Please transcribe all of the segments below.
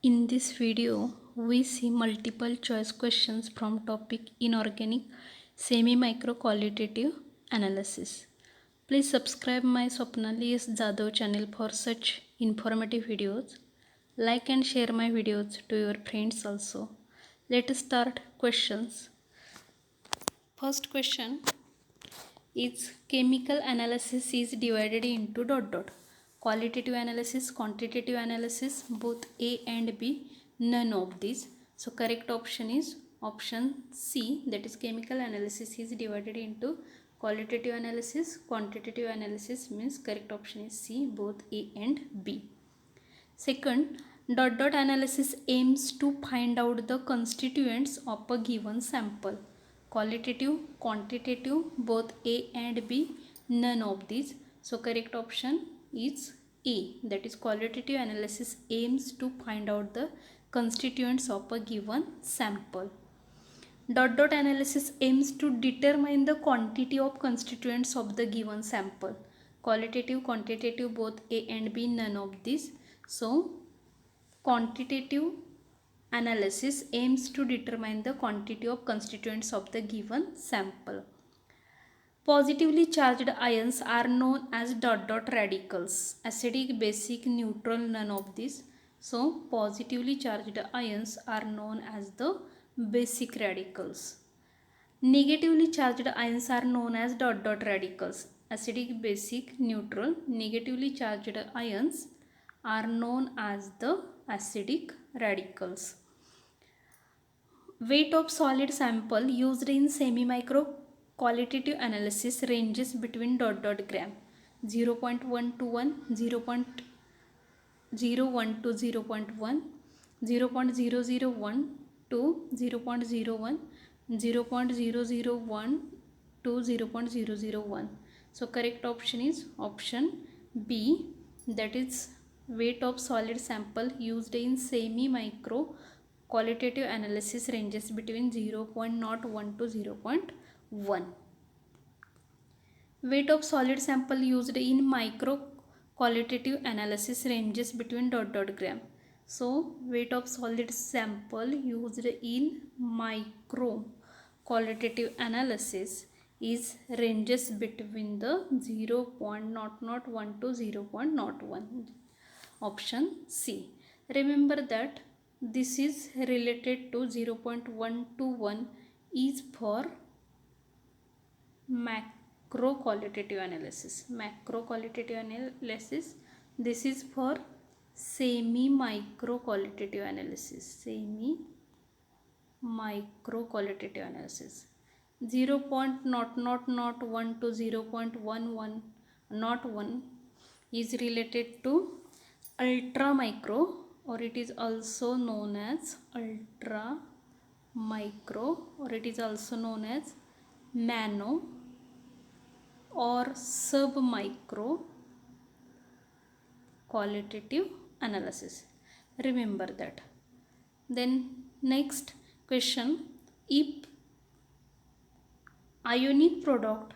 In this video, we see multiple choice questions from topic inorganic semi-micro qualitative analysis. Please subscribe my Swapnali S. Jadhav channel for such informative videos. Like and share my videos to your friends also. Let us start questions. First question is chemical analysis is divided into dot dot. Qualitative analysis, quantitative analysis, both A and B, none of these. So correct option is option C, that is chemical analysis is divided into qualitative analysis, quantitative analysis, means correct option is C, both A and B. Second, dot dot analysis aims to find out the constituents of a given sample. Qualitative, quantitative, both A and B, none of these. So correct option is A, that is qualitative analysis aims to find out the constituents of a given sample. Dot dot analysis aims to determine the quantity of constituents of the given sample. Qualitative, quantitative, both A and B, none of these. So quantitative analysis aims to determine the quantity of constituents of the given sample. Positively charged ions are known as dot dot radicals. Acidic, basic, neutral, none of these. So positively charged ions are known as the basic radicals. Negatively charged ions are known as dot dot radicals. Acidic, basic, neutral. Negatively charged ions are known as the acidic radicals. Weight of solid sample used in semi-micro qualitative analysis ranges between dot dot gram 0.1 to 0.01 to 0.1, 0.001 to 0.01, 0.001 to 0.001. So correct option is option B, that is weight of solid sample used in semi-micro qualitative analysis ranges between 0.01 to 0.1. Weight of solid sample used in micro qualitative analysis ranges between dot dot gram. So weight of solid sample used in micro qualitative analysis is ranges between the 0.001 to 0.01. Option C. Remember that this is related to 0.121 is for macro qualitative analysis. Macro qualitative analysis, this is for semi micro qualitative analysis. Semi micro qualitative analysis. 0.001 to 0.11 is related to ultra micro, or it is also known as ultra micro, or it is also known as nano or submicro qualitative analysis. Remember that. Then next question, if ionic product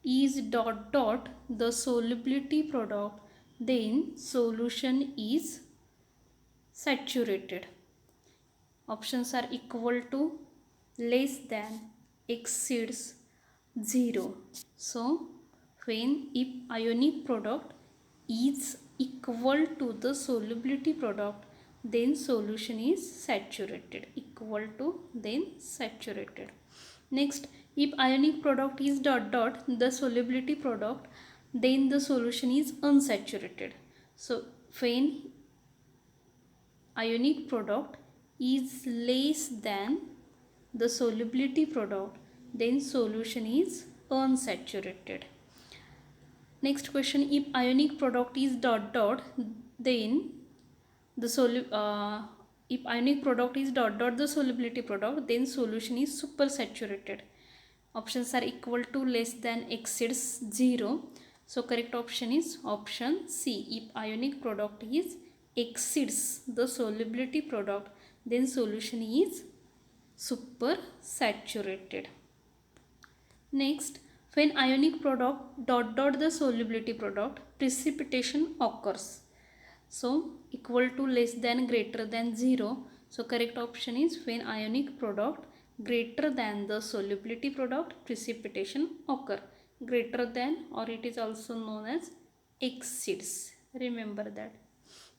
is dot dot the solubility product, then solution is saturated. Options are equal to, less than, exceeds, 0. So when if ionic product is equal to the solubility product, then solution is saturated. Equal to, then saturated. Next, if ionic product is dot dot the solubility product, then the solution is unsaturated. So when ionic product is less than the solubility product, then solution is unsaturated. Next question, if ionic product is dot dot, then the if ionic product is dot dot the solubility product, then solution is supersaturated. Options are equal to, less than, exceeds, 0. So correct option is option C. If ionic product is exceeds the solubility product, then solution is supersaturated. Next, when ionic product dot dot the solubility product, precipitation occurs. So equal to, less than, greater than 0. So correct option is when ionic product greater than the solubility product, precipitation occur. Greater than, or it is also known as exceeds. Remember that.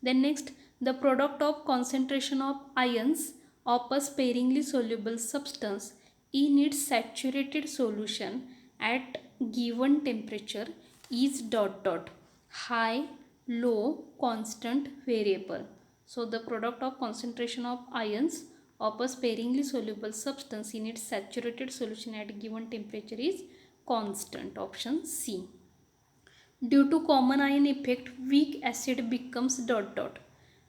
Then next, the product of concentration of ions of a sparingly soluble substance in its saturated solution at given temperature is dot dot high, low, constant, variable. So the product of concentration of ions of a sparingly soluble substance in its saturated solution at given temperature is constant. Option C. Due to common ion effect, weak acid becomes dot dot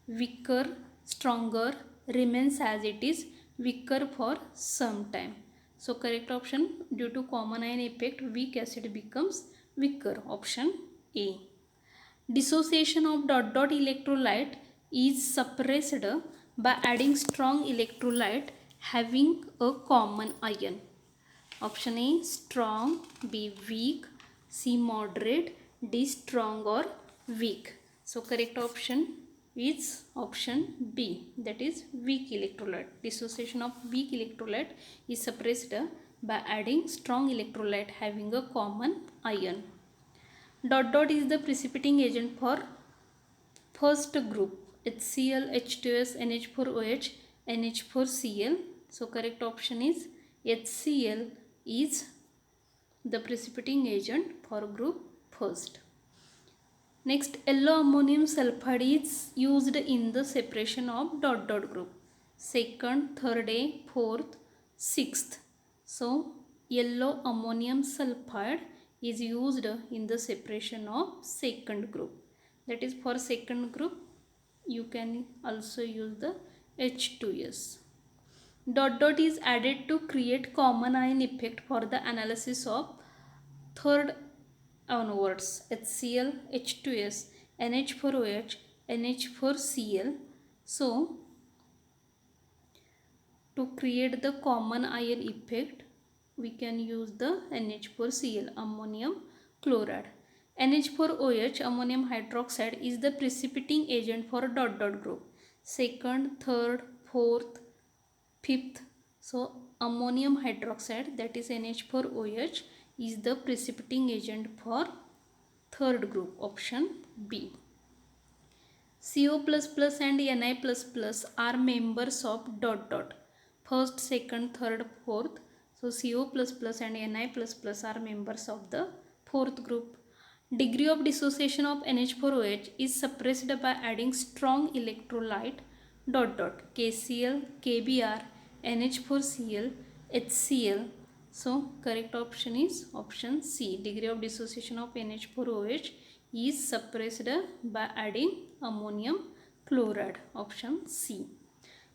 weaker, stronger, remains as it is, weaker for some time. So correct option, due to common ion effect, weak acid becomes weaker. Option A. Dissociation of dot dot electrolyte is suppressed by adding strong electrolyte having a common ion. Option A strong, B weak, C moderate, D strong or weak. So correct option is option B, that is weak electrolyte. Dissociation of weak electrolyte is suppressed by adding strong electrolyte having a common ion. Dot dot is the precipitating agent for first group HCl, H2S, NH4OH, NH4Cl. So correct option is HCl is the precipitating agent for group first. Next, yellow ammonium sulfide is used in the separation of dot dot group. Second, third A, fourth, sixth. So yellow ammonium sulfide is used in the separation of second group. That is, for second group you can also use the H2S. Dot dot is added to create common ion effect for the analysis of third onwards HCl, H2S, NH4OH, NH4Cl. So to create the common ion effect, we can use the NH4Cl, ammonium chloride. NH4OH, ammonium hydroxide, is the precipitating agent for dot dot group. Second, third, fourth, fifth. So ammonium hydroxide, that is NH4OH, is the precipitating agent for third group. Option B. CO++ and Ni++ are members of dot dot. First, second, third, fourth. So CO++ and Ni++ are members of the fourth group. Degree of dissociation of NH4OH is suppressed by adding strong electrolyte dot dot KCl, KBr, NH4Cl, HCl. So correct option is option C. Degree of dissociation of NH4OH is suppressed by adding ammonium chloride. Option C.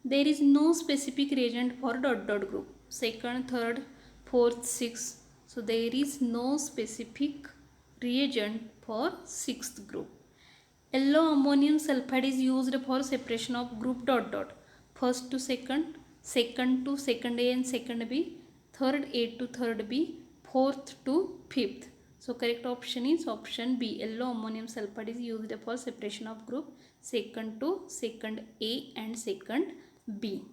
There is no specific reagent for dot dot group. Second, third, fourth, sixth. So there is no specific reagent for sixth group. Yellow ammonium sulfide is used for separation of group dot dot. First to second, second to second A and second B, third A to third B, fourth to fifth. So correct option is option B. Yellow ammonium sulfide is used for separation of group second to second A and second B.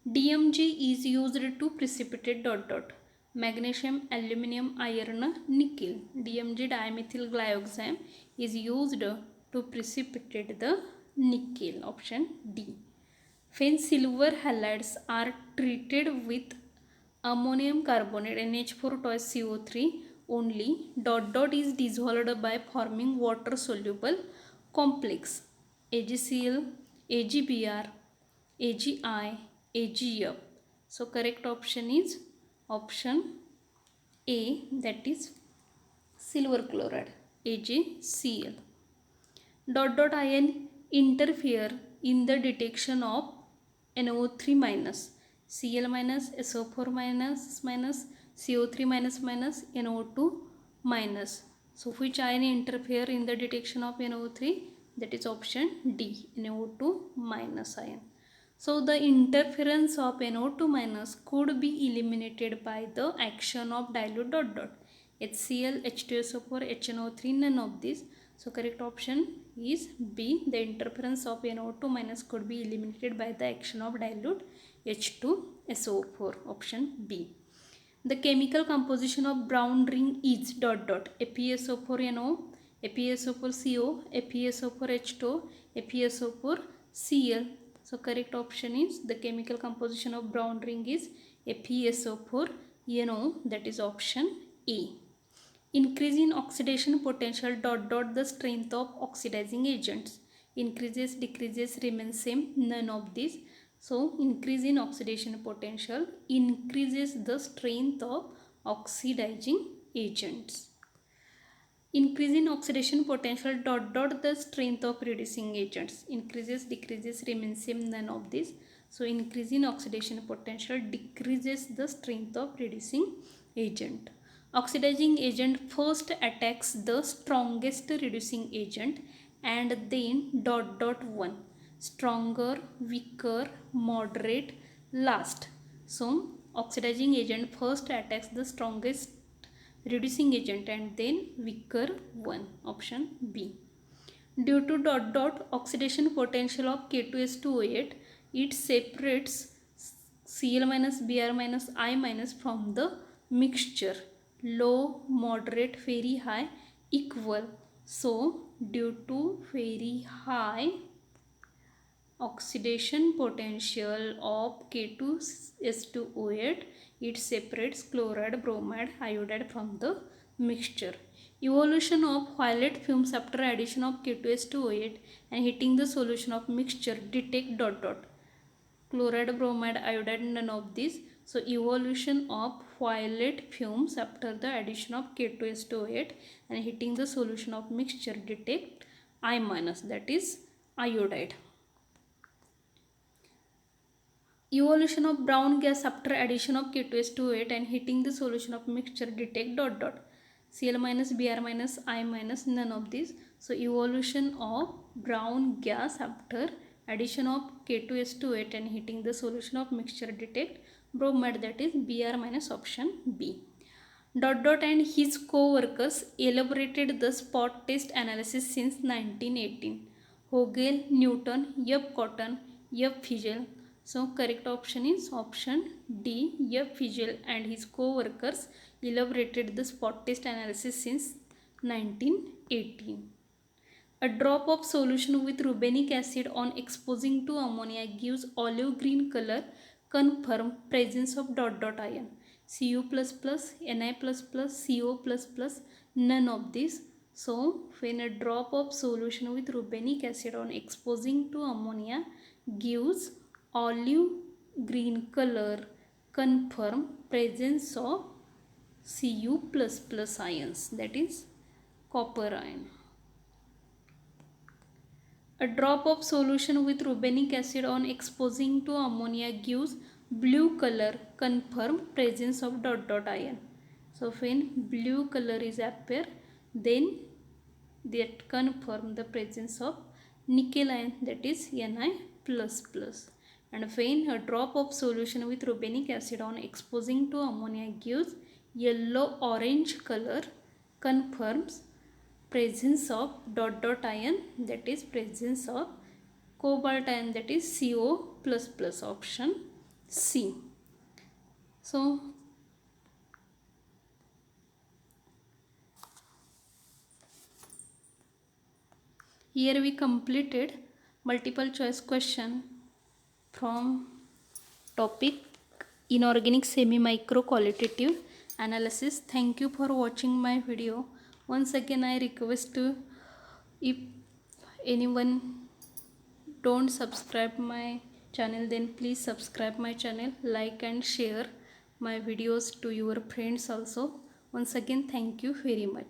DMG is used to precipitate dot dot. Magnesium, aluminum, iron, nickel. DMG, dimethyl glyoxime, is used to precipitate the nickel. Option D. When silver halides are treated with ammonium carbonate NH4 twice CO3 only, dot dot is dissolved by forming water soluble complex AgCl, AgBr, AgI, AgF. So correct option is option A, that is silver chloride, AgCl. Dot dot ion interfere in the detection of NO3 minus, Cl minus, SO4 minus minus, CO3 minus minus, NO2 minus. So which ion interfere in the detection of NO3? That is option D, NO2 minus ion. So the interference of NO2 minus could be eliminated by the action of dilute dot dot. HCl, H2SO4, HNO3, none of these. So correct option is B. The interference of NO2 minus could be eliminated by the action of dilute H2SO4. Option B. The chemical composition of brown ring is FeSO4NO, FeSO4CO, FeSO4H2O, FeSO4Cl. So correct option is the chemical composition of brown ring is FeSO4NO, that is option A. Increase in oxidation potential the strength of oxidizing agents. Increases, decreases, remains same, none of these. So increase in oxidation potential increases the strength of oxidizing agents. Increase in oxidation potential the strength of reducing agents. Increases, decreases, remains same, none of these. So increase in oxidation potential decreases the strength of reducing agent. Oxidizing agent first attacks the strongest reducing agent and then one. Stronger, weaker, moderate, last. So oxidizing agent first attacks the strongest reducing agent and then weaker one. Option B. Due to oxidation potential of K2S2O8, it separates Cl minus, Br minus, I minus from the mixture. Low, moderate, very high, equal. So due to very high oxidation potential of K2S2O8, it separates chloride, bromide, iodide from the mixture. Evolution of violet fumes after addition of K2S2O8 and heating the solution of mixture detect chloride, bromide, iodide, none of these. So evolution of violet fumes after the addition of K2S2O8 and heating the solution of mixture detect I minus, that is iodide. Evolution of brown gas after addition of K2S2O8 and heating the solution of mixture detect Cl minus, Br minus, I minus, none of these. So evolution of brown gas after addition of K2S2O8 and heating the solution of mixture detect bromide, that is Br minus, option B. And his co-workers elaborated the spot test analysis since 1918. Hogel, Newton, F. Cotton, F. Fischl. So correct option is option D. F. Fischl and his co-workers elaborated the spot test analysis since 1918. A drop of solution with rubenic acid on exposing to ammonia gives olive green color. Confirm presence of ion. Cu++, Ni++, Co++, none of these. So when a drop of solution with rubenic acid on exposing to ammonia gives olive green color, confirm presence of Cu++ ions, that is copper ion. A drop of solution with rubenic acid on exposing to ammonia gives blue color, confirm presence of ion. So when blue color is appear, then that confirm the presence of nickel ion, that is Ni++. And when a drop of solution with rubenic acid on exposing to ammonia gives yellow orange color, confirms presence of ion, that is presence of cobalt ion, that is Co++, option C. So here we completed multiple choice question from topic inorganic semi-micro qualitative analysis. Thank you for watching my video. Once again I request to, if anyone don't subscribe my channel, then please subscribe my channel, like and share my videos to your friends also. Once again thank you very much.